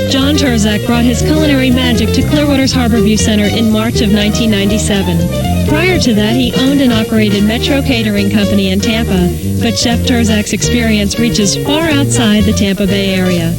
Chef John Turzak brought his culinary magic to Clearwater's Harborview Center in March of 1997. Prior to that, he owned and operated Metro Catering Company in Tampa, but Chef Turzak's experience reaches far outside the Tampa Bay area.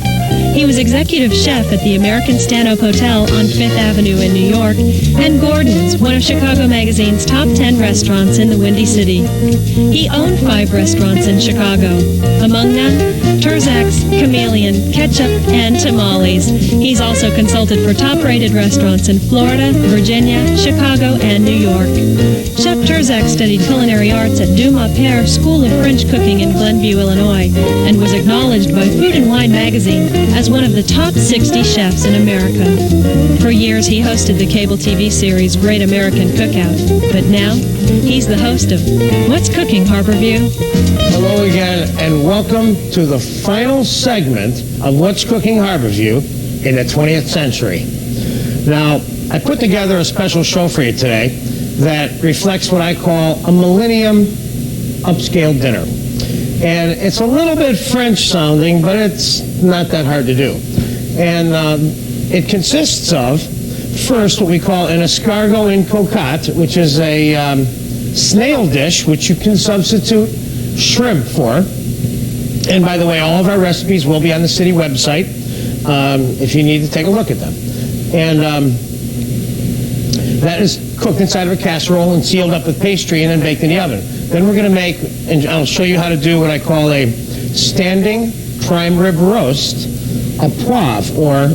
He was executive chef at the American Stanhope Hotel on 5th Avenue in New York, and Gordon's, one of Chicago Magazine's top 10 restaurants in the Windy City. He owned 5 restaurants in Chicago. Among them, Turzak's, Chameleon, Ketchup, and Tamales. He's also consulted for top-rated restaurants in Florida, Virginia, Chicago, and New York. Chef Turzak studied culinary arts at Duma Père School of French Cooking in Glenview, Illinois, and was acknowledged by Food and Wine magazine as one of the top 60 chefs in America. For years, he hosted the cable TV series Great American Cookout, but now he's the host of What's Cooking, Harborview? Hello again, and welcome to the final segment of What's Cooking, Harborview in the 20th century. Now, I put together a special show for you today that reflects what I call a Millennium upscale dinner. And it's a little bit French sounding, but it's not that hard to do. And it consists of, first, what we call an escargot in cocotte, which is a snail dish, which you can substitute shrimp for. And by the way, all of our recipes will be on the city website if you need to take a look at them. And that is cooked inside of a casserole and sealed up with pastry and then baked in the oven. Then we're going to make, and I'll show you how to do what I call a standing prime rib roast, a poivre, or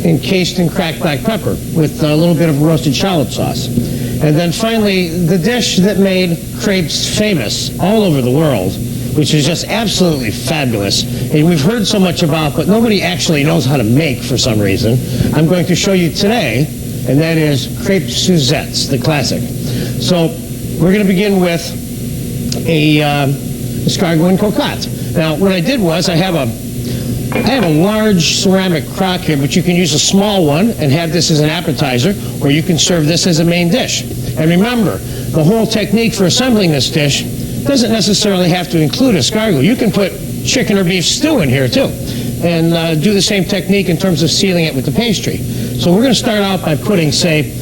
encased in cracked black pepper with a little bit of roasted shallot sauce. And then finally, the dish that made crepes famous all over the world, which is just absolutely fabulous, and we've heard so much about, but nobody actually knows how to make for some reason. I'm going to show you today, and that is Crepe Suzette's, the classic. So we're going to begin with a escargot in cocotte. Now, what I did was I have a large ceramic crock here, but you can use a small one and have this as an appetizer, or you can serve this as a main dish. And remember, the whole technique for assembling this dish doesn't necessarily have to include escargot. You can put chicken or beef stew in here too, and do the same technique in terms of sealing it with the pastry. So we're going to start out by putting, say,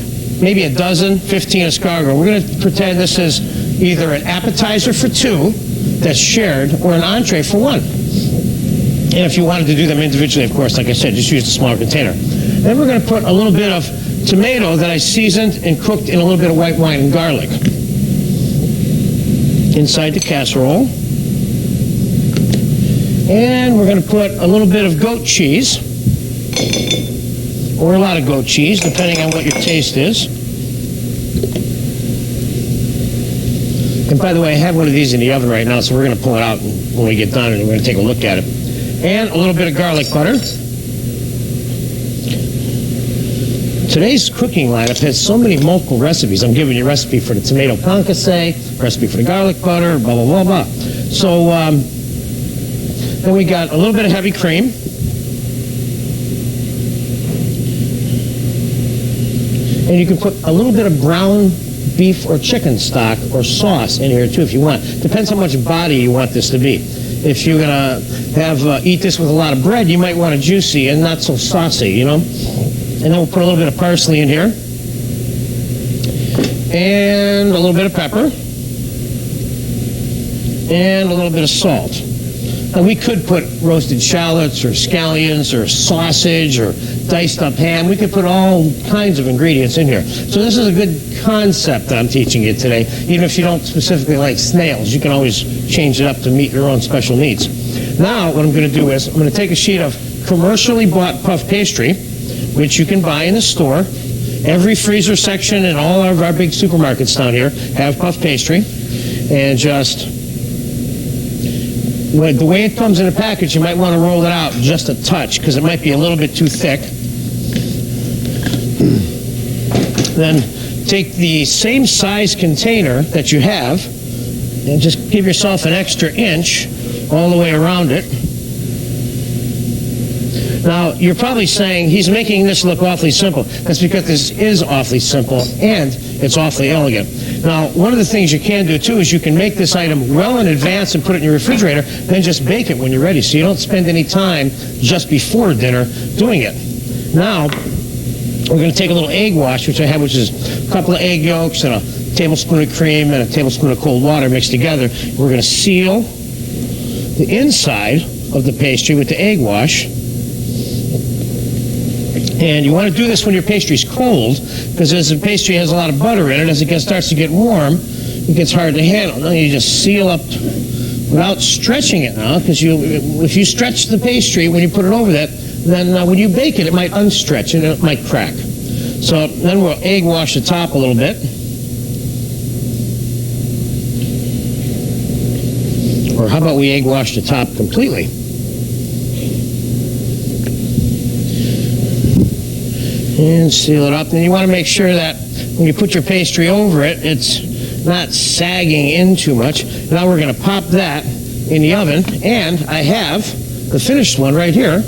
maybe a dozen, 15 escargot. We're going to pretend this is either an appetizer for 2 that's shared, or an entree for 1. And if you wanted to do them individually, of course, like I said, just use the smaller container. Then we're going to put a little bit of tomato that I seasoned and cooked in a little bit of white wine and garlic inside the casserole. And we're going to put a little bit of goat cheese, or a lot of goat cheese, depending on what your taste is. And by the way, I have one of these in the oven right now, so we're going to pull it out when we get done, and we're going to take a look at it. And a little bit of garlic butter. Today's cooking lineup has so many multiple recipes. I'm giving you a recipe for the tomato concasse, recipe for the garlic butter, blah, blah, blah, blah. So then we got a little bit of heavy cream. And you can put a little bit of brown beef or chicken stock or sauce in here too if you want. Depends how much body you want this to be. If you're gonna eat this with a lot of bread, you might want it juicy and not so saucy, you know. And then we'll put a little bit of parsley in here, and a little bit of pepper, and a little bit of salt. Now we could put roasted shallots or scallions or sausage or diced up ham. We could put all kinds of ingredients in here. So this is a good concept that I'm teaching you today. Even if you don't specifically like snails, you can always change it up to meet your own special needs. Now what I'm going to do is I'm going to take a sheet of commercially bought puff pastry, which you can buy in the store. Every freezer section in all of our big supermarkets down here have puff pastry. And just the way it comes in a package, you might want to roll it out just a touch because it might be a little bit too thick. Then take the same size container that you have and just give yourself an extra inch all the way around it. Now, you're probably saying he's making this look awfully simple. That's because this is awfully simple and it's awfully elegant. Now, one of the things you can do, too, is you can make this item well in advance and put it in your refrigerator, then just bake it when you're ready, so you don't spend any time just before dinner doing it. Now, we're going to take a little egg wash, which I have, which is a couple of egg yolks and a tablespoon of cream and a tablespoon of cold water mixed together. We're going to seal the inside of the pastry with the egg wash. And you want to do this when your pastry's cold, because as the pastry has a lot of butter in it, as it starts to get warm, it gets hard to handle. Now you just seal up without stretching it now, because if you stretch the pastry when you put it over that, then when you bake it, it might unstretch and it might crack. So then we'll egg wash the top a little bit. Or how about we egg wash the top completely? And seal it up. And you want to make sure that when you put your pastry over it, it's not sagging in too much. Now we're going to pop that in the oven. And I have the finished one right here,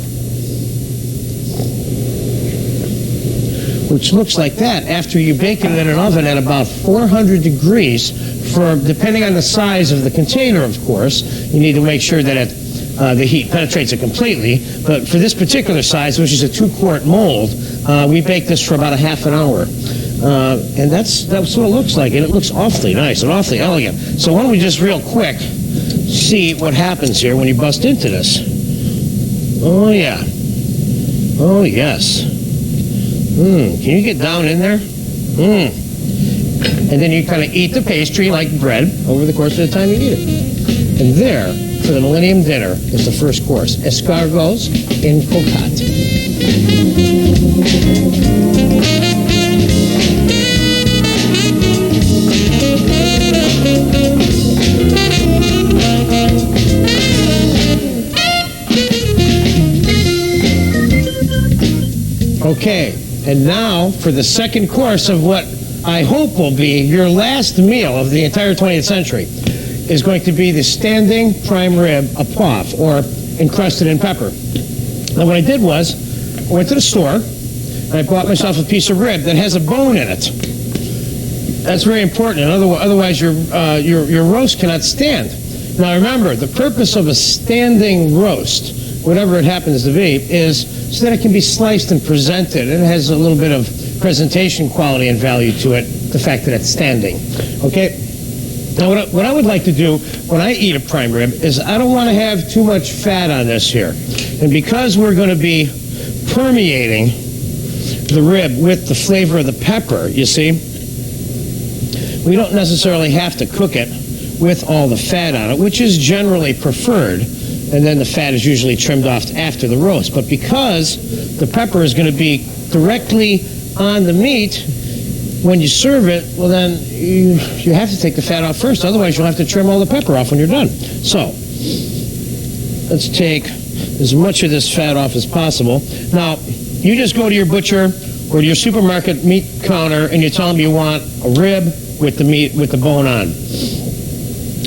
which looks like that after you bake it in an oven at about 400 degrees for, depending on the size of the container, of course. You need to make sure that the heat penetrates it completely. But for this particular size, which is a 2-quart mold, we bake this for about a half an hour. And that's what it looks like. And it looks awfully nice and awfully elegant. So why don't we just real quick see what happens here when you bust into this. Oh, yeah. Oh, yes. Can you get down in there? And then you kind of eat the pastry like bread over the course of the time you eat it. And there, for the Millennium dinner, is the first course. Escargots in cocotte. Okay, and now for the second course of what I hope will be your last meal of the entire 20th century is going to be the standing prime rib à poivre, or encrusted in pepper. Now what I did was, I went to the store and I bought myself a piece of rib that has a bone in it. That's very important, otherwise your roast cannot stand. Now remember, the purpose of a standing roast, whatever it happens to be, is so that it can be sliced and presented. And it has a little bit of presentation quality and value to it, the fact that it's standing. Okay? Now, what I would like to do when I eat a prime rib is I don't want to have too much fat on this here. And because we're going to be permeating the rib with the flavor of the pepper, you see, we don't necessarily have to cook it with all the fat on it, which is generally preferred. And then the fat is usually trimmed off after the roast. But because the pepper is going to be directly on the meat, when you serve it, well then you have to take the fat off first. Otherwise you'll have to trim all the pepper off when you're done. So let's take as much of this fat off as possible. Now, you just go to your butcher or your supermarket meat counter and you tell them you want a rib with the meat with the bone on.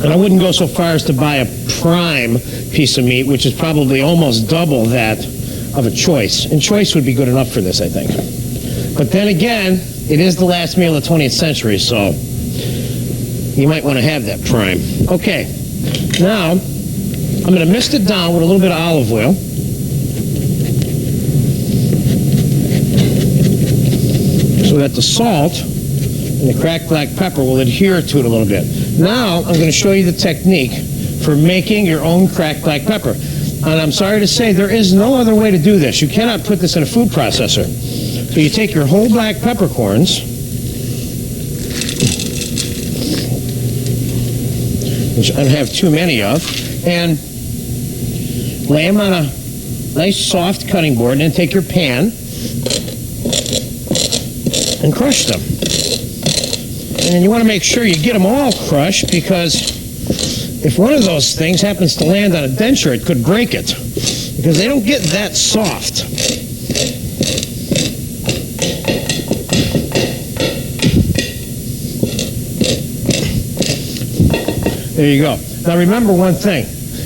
And I wouldn't go so far as to buy a prime piece of meat, which is probably almost double that of a choice. And choice would be good enough for this, I think. But then again, it is the last meal of the 20th century, so you might want to have that prime. Okay, now I'm going to mist it down with a little bit of olive oil. So that the salt and the cracked black pepper will adhere to it a little bit. Now I'm going to show you the technique for making your own cracked black pepper. And I'm sorry to say, there is no other way to do this. You cannot put this in a food processor. So you take your whole black peppercorns, which I don't have too many of, and lay them on a nice soft cutting board, and then take your pan and crush them. And you want to make sure you get them all crushed, because if one of those things happens to land on a denture, it could break it, because they don't get that soft. There you go. Now remember one thing.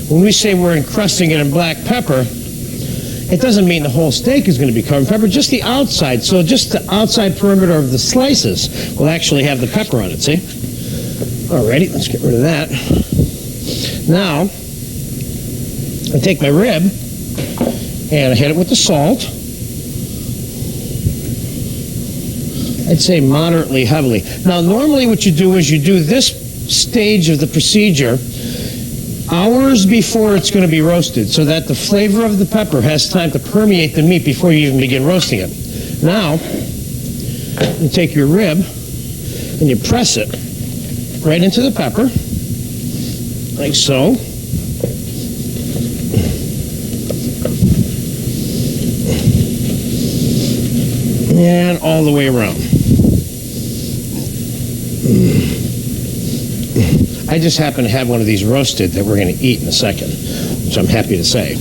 When we say we're encrusting it in black pepper, it doesn't mean the whole steak is going to be covered in pepper, just the outside. So just the outside perimeter of the slices will actually have the pepper on it, see? Alrighty, let's get rid of that. Now, I take my rib and I hit it with the salt. I'd say moderately heavily. Now, normally what you do is you do this stage of the procedure hours before it's going to be roasted so that the flavor of the pepper has time to permeate the meat before you even begin roasting it. Now, you take your rib and you press it right into the pepper, like so. And all the way around. I just happen to have one of these roasted that we're going to eat in a second, which I'm happy to say.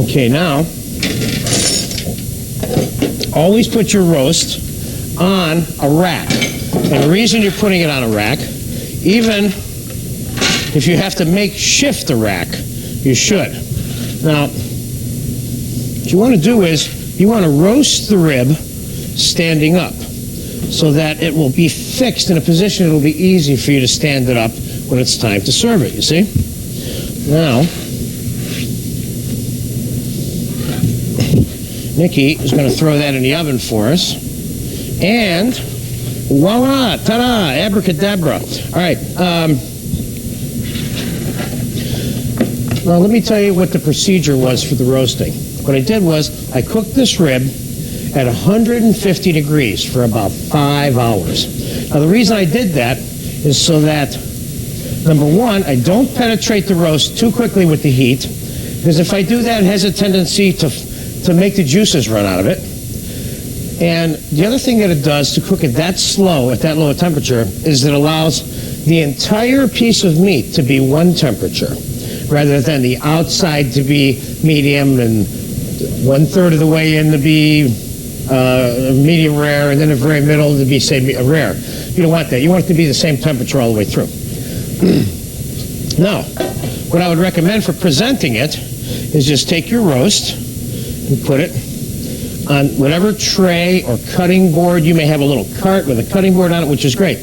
Okay, now, always put your roast on a rack. And the reason you're putting it on a rack, even if you have to makeshift the rack, you should. Now, what you want to do is you want to roast the rib standing up so that it will be fixed in a position it will be easy for you to stand it up when it's time to serve it, you see? Now, Nikki is going to throw that in the oven for us. And voila, ta-da, abracadabra. All right. Now, let me tell you what the procedure was for the roasting. What I did was I cooked this rib at 150 degrees for about 5 hours. Now, the reason I did that is so that, number one, I don't penetrate the roast too quickly with the heat, because if I do that, it has a tendency to make the juices run out of it. And the other thing that it does to cook it that slow, at that low a temperature, is it allows the entire piece of meat to be one temperature, rather than the outside to be medium and 1/3 of the way in to be medium rare, and then the very middle to be, say, rare. You don't want that. You want it to be the same temperature all the way through. Now, what I would recommend for presenting it is just take your roast and put it on whatever tray or cutting board. You may have a little cart with a cutting board on it, which is great.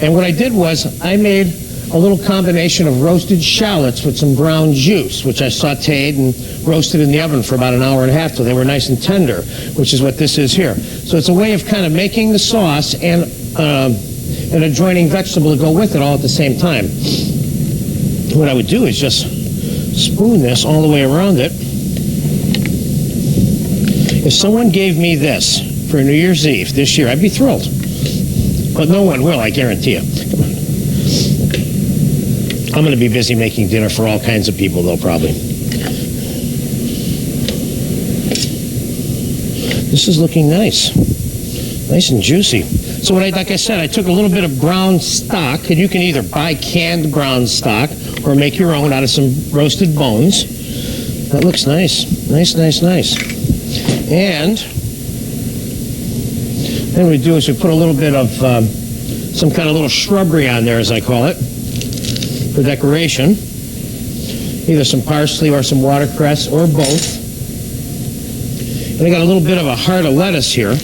And what I did was I made a little combination of roasted shallots with some brown juice, which I sauteed and roasted in the oven for about 1.5 hours till they were nice and tender, which is what this is here. So it's a way of kind of making the sauce and an adjoining vegetable to go with it all at the same time. What I would do is just spoon this all the way around it. If someone gave me this for New Year's Eve this year, I'd be thrilled. But no one will, I guarantee you. I'm going to be busy making dinner for all kinds of people, though, probably. This is looking nice. Nice and juicy. So like I said, I took a little bit of brown stock, and you can either buy canned brown stock or make your own out of some roasted bones. That looks nice. Nice, nice, nice. And then what we do is we put a little bit of some kind of little shrubbery on there, as I call it, for decoration. Either some parsley or some watercress or both. And I got a little bit of a heart of lettuce here.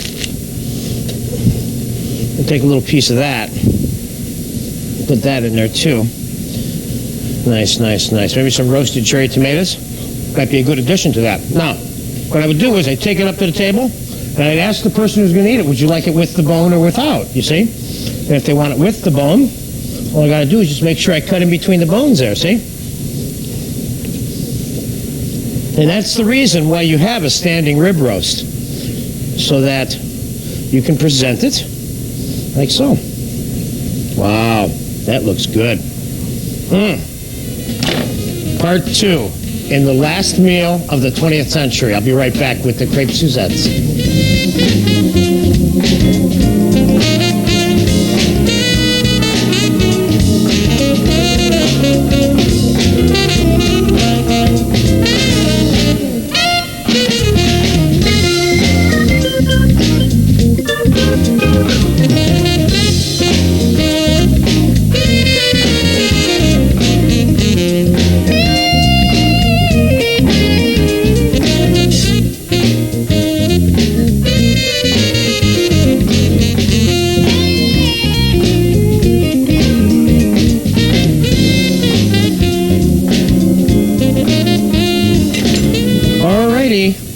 I'll take a little piece of that. Put that in there too. Nice, nice, nice. Maybe some roasted cherry tomatoes. Might be a good addition to that. Now, what I would do is I'd take it up to the table and I'd ask the person who's going to eat it, would you like it with the bone or without, you see? And if they want it with the bone, all I got to do is just make sure I cut in between the bones there, see? And that's the reason why you have a standing rib roast, so that you can present it like so. Wow, that looks good. Part 2, in the last meal of the 20th century. I'll be right back with the Crepe Suzettes.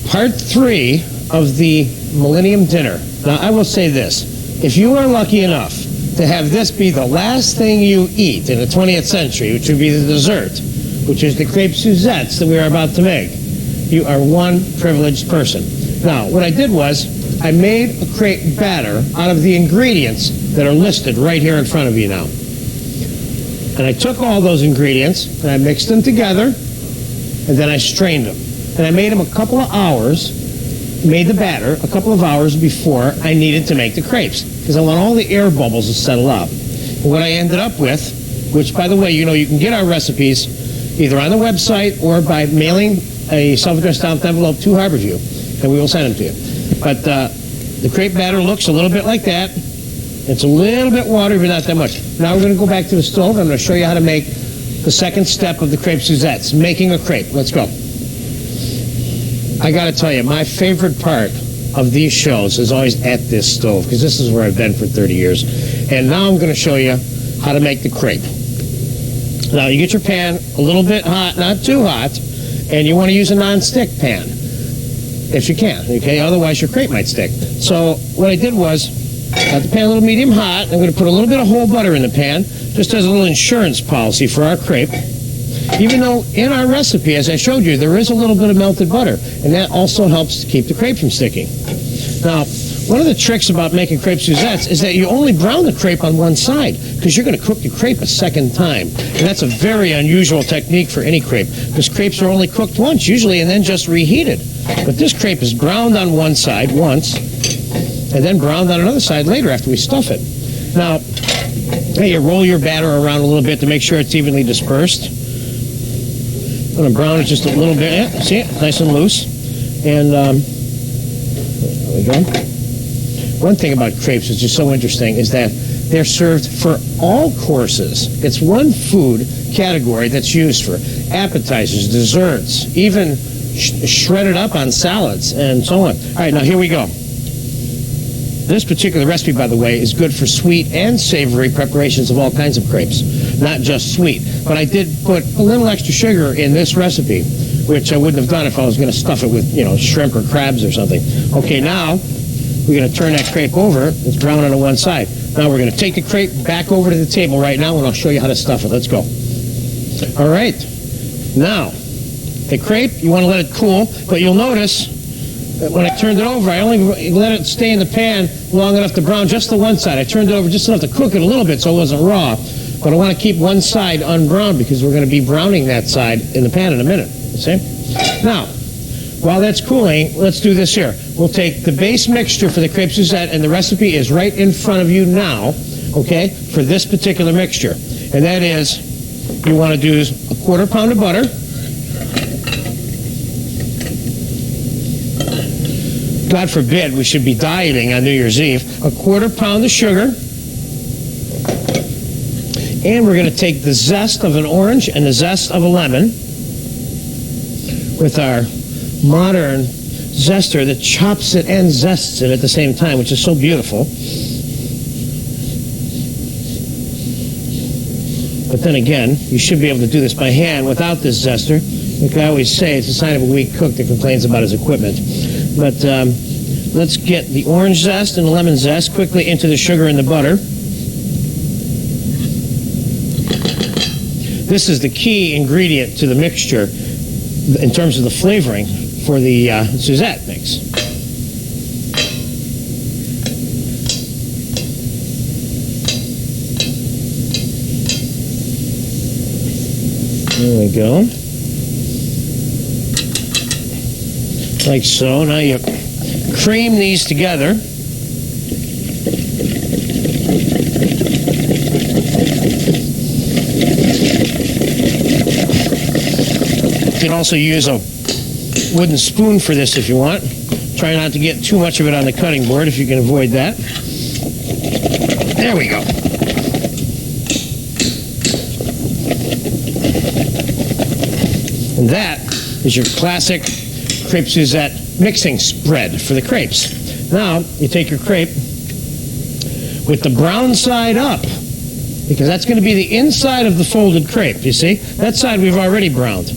part 3 of the Millennium Dinner. Now, I will say this. If you are lucky enough to have this be the last thing you eat in the 20th century, which would be the dessert, which is the crepe Suzettes that we are about to make, you are one privileged person. Now, what I did was I made a crepe batter out of the ingredients that are listed right here in front of you now. And I took all those ingredients and I mixed them together and then I strained them. And I made them a couple of hours, made the batter a couple of hours before I needed to make the crepes because I want all the air bubbles to settle up. And what I ended up with, which by the way, you know, you can get our recipes either on the website or by mailing a self-addressed stamped envelope to Harborview, and we will send them to you. But the crepe batter looks a little bit like that. It's a little bit watery, but not that much. Now we're going to go back to the stove. I'm going to show you how to make the second step of the crepe Suzettes, making a crepe. Let's go. I got to tell you, my favorite part of these shows is always at this stove, because this is where I've been for 30 years. And now I'm going to show you how to make the crepe. Now, you get your pan a little bit hot, not too hot, and you want to use a non-stick pan, if you can, okay? Otherwise, your crepe might stick. So what I did was, got the pan a little medium hot. I'm going to put a little bit of whole butter in the pan, just as a little insurance policy for our crepe. Even though in our recipe, as I showed you, there is a little bit of melted butter, and that also helps to keep the crepe from sticking. Now, one of the tricks about making crepe Suzettes is that you only brown the crepe on one side, because you're going to cook the crepe a second time. And that's a very unusual technique for any crepe, because crepes are only cooked once, usually, and then just reheated. But this crepe is browned on one side once, and then browned on another side later after we stuff it. Now, you roll your batter around a little bit to make sure it's evenly dispersed. I'm going to brown it just a little bit. Yeah, see it? Nice and loose. And there we go. One thing about crepes that's just so interesting is that they're served for all courses. It's one food category that's used for appetizers, desserts, even shredded up on salads and so on. All right, now here we go. This particular recipe, by the way, is good for sweet and savory preparations of all kinds of crepes, not just sweet. But I did put a little extra sugar in this recipe, which I wouldn't have done if I was going to stuff it with, you know, shrimp or crabs or something. Okay, now we're going to turn that crepe over. It's brown on one side. Now we're going to take the crepe back over to the table right now, and I'll show you how to stuff it. Let's go. All right. Now, the crepe, you want to let it cool, but you'll notice that when I turned it over, I only let it stay in the pan long enough to brown just the one side. I turned it over just enough to cook it a little bit so it wasn't raw, but I want to keep one side unbrowned because we're going to be browning that side in the pan in a minute. You see? Now, while that's cooling, let's do this here. We'll take the base mixture for the crepe Suzette, and the recipe is right in front of you now, okay, for this particular mixture. And that is, you want to do a 1/4 pound of butter, God forbid we should be dieting on New Year's Eve, a 1/4 pound of sugar, and we're going to take the zest of an orange and the zest of a lemon with our modern zester that chops it and zests it at the same time, which is so beautiful. But then again, you should be able to do this by hand without this zester. Like I always say, it's a sign of a weak cook that complains about his equipment. But let's get the orange zest and the lemon zest quickly into the sugar and the butter. This is the key ingredient to the mixture in terms of the flavoring for the Suzette mix. There we go. Like so. Now you cream these together. You can also use a wooden spoon for this if you want. Try not to get too much of it on the cutting board if you can avoid that. There we go. And that is your classic crepe Suzette mixing spread for the crepes. Now, you take your crepe with the brown side up, because that's going to be the inside of the folded crepe, you see? That side we've already browned.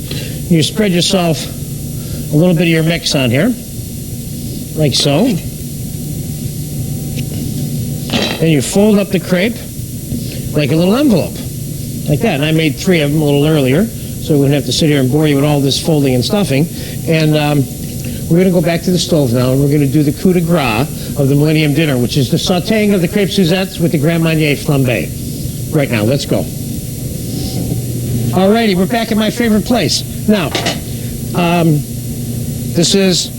You spread yourself a little bit of your mix on here, like so. Then you fold up the crepe like a little envelope, like that. And I made 3 of them a little earlier, so we wouldn't have to sit here and bore you with all this folding and stuffing. And we're going to go back to the stove now, and we're going to do the coup de grace of the Millennium dinner, which is the sautéing of the crepe Suzettes with the Grand Marnier flambe. Right now, let's go. Alrighty, we're back at my favorite place. Now, this is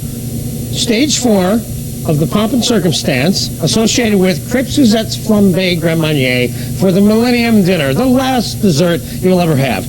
stage 4 of the pomp and circumstance associated with Crepe Suzette's Flambe Grand Marnier for the Millennium dinner, the last dessert you'll ever have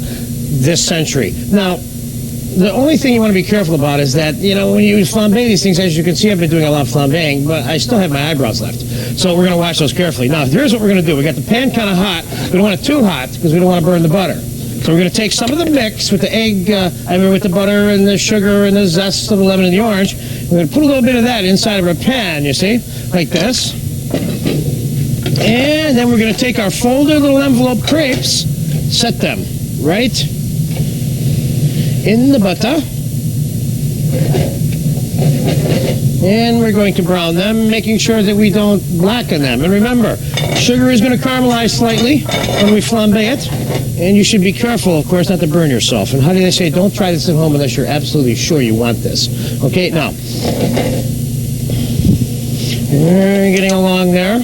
this century. Now, the only thing you want to be careful about is that, you know, when you flambe these things, as you can see, I've been doing a lot of flambeing, but I still have my eyebrows left. So we're going to wash those carefully. Now, here's what we're going to do. We got the pan kind of hot. We don't want it too hot because we don't want to burn the butter. So we're going to take some of the mix with the egg, with the butter and the sugar and the zest of the lemon and the orange. We're going to put a little bit of that inside of our pan, you see, like this. And then we're going to take our folded little envelope crepes, set them right in the butter. And we're going to brown them, making sure that we don't blacken them. And remember, sugar is going to caramelize slightly when we flambe it. And you should be careful, of course, not to burn yourself. And how do they say, don't try this at home unless you're absolutely sure you want this. Okay, now, we're getting along there.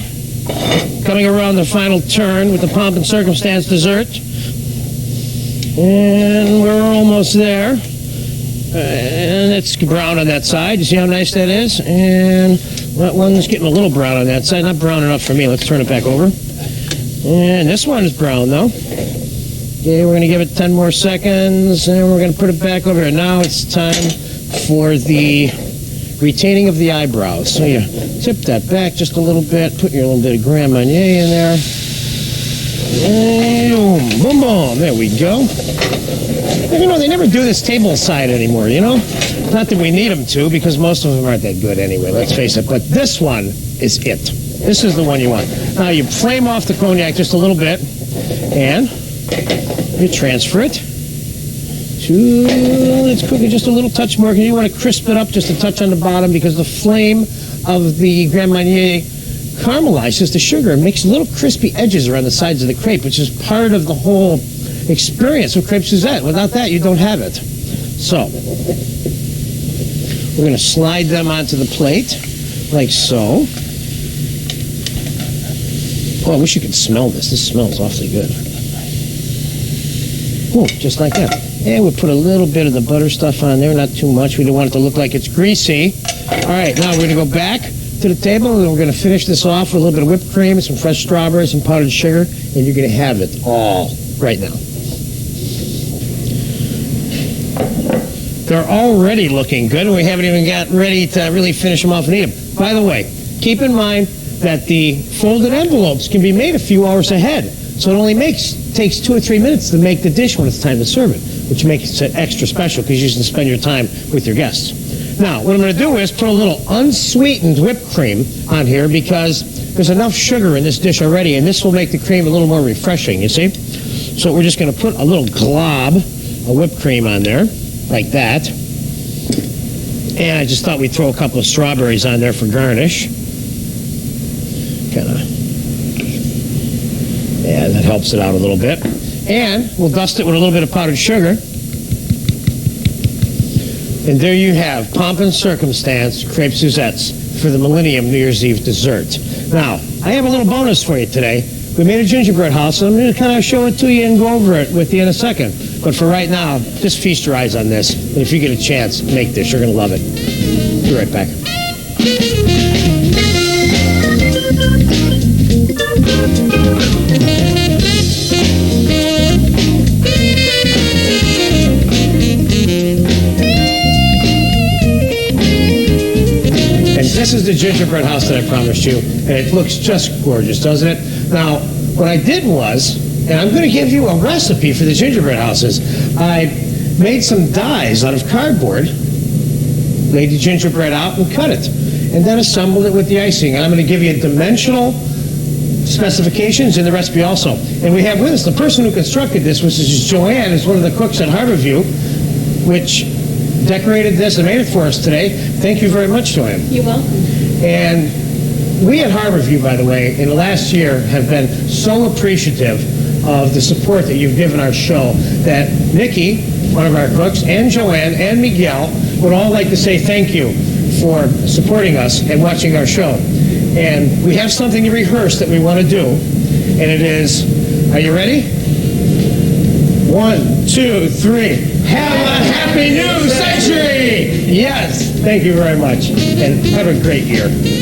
Coming around the final turn with the pomp and circumstance dessert. And we're almost there. And it's brown on that side. You see how nice that is? And that one's getting a little brown on that side. Not brown enough for me. Let's turn it back over. And this one is brown, though. Okay, we're going to give it 10 more seconds, and we're going to put it back over here. Now it's time for the retaining of the eyebrows. So you tip that back just a little bit, put your little bit of Grand Marnier in there. And boom, boom, there we go. You know, they never do this table side anymore, you know? Not that we need them to, because most of them aren't that good anyway, let's face it. But this one is it. This is the one you want. Now you flame off the cognac just a little bit, and you transfer it to, let's cook it just a little touch more, because you want to crisp it up just a touch on the bottom, because the flame of the Grand Marnier caramelizes the sugar and makes little crispy edges around the sides of the crepe, which is part of the whole experience of Crepe Suzette. Without that, you don't have it. So, we're going to slide them onto the plate, like so. Oh, I wish you could smell this. This smells awfully good. Oh, just like that. And we'll put a little bit of the butter stuff on there, not too much. We don't want it to look like it's greasy. All right, now we're going to go back to the table, and we're going to finish this off with a little bit of whipped cream, some fresh strawberries, and powdered sugar, and you're going to have it all right now. They're already looking good, and we haven't even got ready to really finish them off and eat them. By the way, keep in mind that the folded envelopes can be made a few hours ahead, so it only takes 2 or 3 minutes to make the dish when it's time to serve it, which makes it extra special because you can spend your time with your guests. Now, what I'm going to do is put a little unsweetened whipped cream on here because there's enough sugar in this dish already, and this will make the cream a little more refreshing, you see? So we're just going to put a little glob of whipped cream on there, like that. And I just thought we'd throw a couple of strawberries on there for garnish. Yeah, that helps it out a little bit. And we'll dust it with a little bit of powdered sugar. And there you have pomp and circumstance Crepe Suzettes for the Millennium New Year's Eve dessert. Now, I have a little bonus for you today. We made a gingerbread house, and I'm going to kind of show it to you and go over it with you in a second. But for right now, just feast your eyes on this. And if you get a chance, make this. You're going to love it. Be right back. This is the gingerbread house that I promised you, and it looks just gorgeous, doesn't it? Now, what I did was, and I'm going to give you a recipe for the gingerbread houses, I made some dies out of cardboard, laid the gingerbread out and cut it, and then assembled it with the icing. And I'm going to give you dimensional specifications in the recipe also. And we have with us the person who constructed this, which is Joanne, is one of the cooks at Harborview, which decorated this and made it for us today. Thank you very much, Joanne. You're welcome. And we at Harborview, by the way, in the last year have been so appreciative of the support that you've given our show that Nikki, one of our cooks, and Joanne and Miguel would all like to say thank you for supporting us and watching our show. And we have something to rehearse that we want to do, and it is, are you ready? 1, 2, 3. Have a happy new century! Yes, thank you very much, and have a great year.